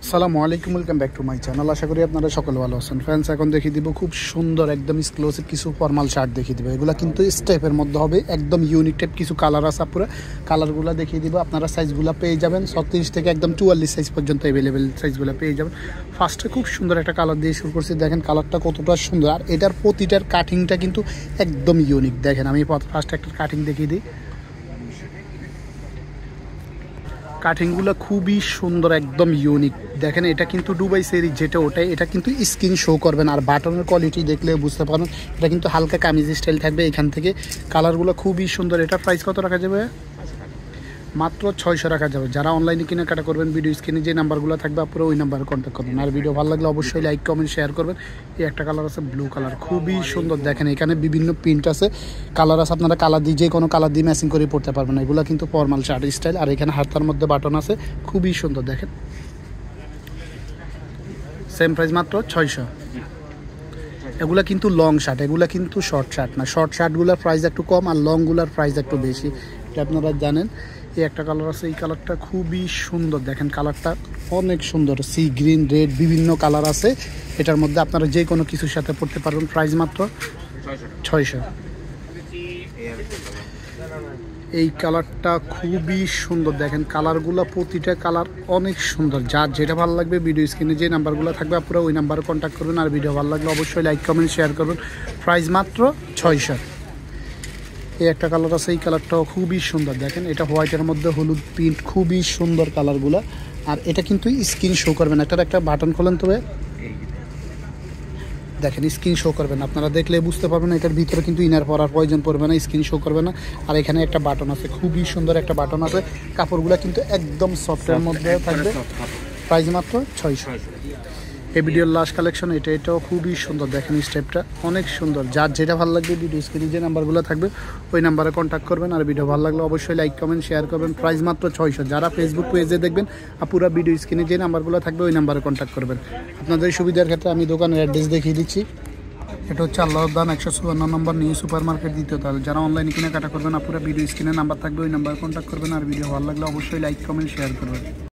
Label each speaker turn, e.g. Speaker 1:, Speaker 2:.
Speaker 1: আসসালামু আলাইকুম, welcome back to my channel. আশা করি আপনারা সকলে ভালো আছেন। ফ্রেন্ডস, এখন দেখিয়ে দিব খুব সুন্দর একদম এক্সক্লুসিভ কিছু ফর্মাল শার্ট দেখিয়ে দিব। এগুলো কিন্তু স্টেপের মধ্যে হবে, একদম ইউনিক টাইপ কিছু কালার আছে। পুরো কালারগুলো দেখিয়ে দিব, আপনারা সাইজগুলো পেয়ে যাবেন 36 থেকে একদম 44 সাইজ পর্যন্ত অ্যাভেলেবেল সাইজগুলো পেয়ে যাবেন। ফার্স্টে খুব সুন্দর একটা কালার দিয়ে শুরু করছি, দেখেন কালারটা কতটা সুন্দর। আর এটার প্রতিটার কাটিংটা কিন্তু একদম ইউনিক। দেখেন আমি ফার্স্টে একটা কাটিং দেখিয়ে দিই। কাটিংগুলো খুবই সুন্দর, একদম ইউনিক। দেখেন এটা কিন্তু দুবাই সেরি যেটা ওটাই, এটা কিন্তু স্ক্রিন শো করবেন। আর বাটনের কোয়ালিটি দেখলে বুঝতে পারবেন এটা কিন্তু হালকা কামিজ স্টাইল থাকবে। এখান থেকে কালারগুলো খুবই সুন্দর। এটা প্রাইস কত রাখা যাবে? মাত্র 600 রাখা যাবে। যারা অনলাইনে কেনাকাটা করবেন ভিডিও স্ক্রিনে যে নাম্বারগুলো থাকবে আপনারা ওই নাম্বারে কন্ট্যাক্ট করবেন। আর ভিডিও ভালো লাগলে অবশ্যই লাইক কমেন্ট শেয়ার করবেন। এই একটা কালার আছে ব্লু কালার, খুবই সুন্দর। দেখেন এখানে বিভিন্ন প্রিন্ট আছে, কালার আছে। আপনারা কালার দিয়ে যে কোনো কালার দিয়ে ম্যাচিং করে পড়তে পারবেন। এগুলো কিন্তু ফর্মাল শার্ট স্টাইল। আর এখানে হাতার মধ্যে বাটন আছে, খুবই সুন্দর। দেখেন সেম প্রাইস মাত্র 600। এগুলো কিন্তু লং শার্ট, এগুলো কিন্তু শর্ট শার্ট না। শর্ট শার্টগুলোর প্রাইস একটু কম আর লংগুলোর প্রাইস একটু বেশি, এটা আপনারা জানেন। এই একটা কালার আছে, এই কালারটা খুবই সুন্দর। দেখেন কালারটা অনেক সুন্দর, সি গ্রিন রেড বিভিন্ন কালার আছে এটার মধ্যে। আপনারা যে কোনো কিছুর সাথে পড়তে পারবেন। প্রাইস মাত্র 600। এই কালারটা খুবই সুন্দর। দেখেন কালারগুলো প্রতিটা কালার অনেক সুন্দর। যার যেটা ভালো লাগবে ভিডিও স্ক্রিনে যে নাম্বারগুলো থাকবে আপনারা ওই নাম্বারে কন্ট্যাক্ট করবেন। আর ভিডিও ভালো লাগলে অবশ্যই লাইক কমেন্ট শেয়ার করবেন। প্রাইস মাত্র 600। এই একটা কালার আছে, এই কালারটাও খুবই সুন্দর। দেখেন এটা হোয়াইটের মধ্যে হলুদ প্রিন্ট, খুবই সুন্দর কালারগুলো। আর এটা কিন্তু স্ক্রিন শো করবেন। একটা বাটন খোলেন, তবে দেখেন স্ক্রিন শো করবেন। আপনারা দেখলে বুঝতে পারবেন এটার ভিতরে কিন্তু ইনার পরার প্রয়োজন পড়বে না, স্ক্রিন শো করবে না। আর এখানে একটা বাটন আছে, খুবই সুন্দর একটা বাটন আছে। কাপড়গুলো কিন্তু একদম সফটের মধ্যে থাকবে। প্রাইস মাত্র 600। এই ভিডিওর লাস্ট কালেকশন এটাও খুবই সুন্দর। দেখেন স্টেপটা অনেক সুন্দর। যার যেটা ভালো লাগবে ভিডিও স্ক্রিনে যে নাম্বারগুলো থাকবে ওই নাম্বারে কন্ট্যাক্ট করবেন। আর ভিডিও ভালো লাগলে অবশ্যই লাইক কমেন্ট শেয়ার করবেন। প্রাইস মাত্র 600। যারা ফেসবুক পেজে দেখবেন পুরো ভিডিও স্ক্রিনে যে নাম্বারগুলো থাকবে ওই নাম্বারে কন্ট্যাক্ট করবেন। আপনাদের সুবিধার ক্ষেত্রে আমি দোকানের অ্যাড্রেস দেখিয়ে দিচ্ছি। এটা হচ্ছে আল্লাহদান 154 নম্বর নিউ সুপার মার্কেট, দ্বিতীয় তলা। যারা অনলাইনে কেনাকাটা করবেন পুরো ভিডিও স্ক্রিনে নাম্বার থাকবে ওই নাম্বারে কন্ট্যাক্ট করবেন। আর ভিডিও ভালো লাগলে অবশ্যই লাইক কমেন্ট শেয়ার করবেন।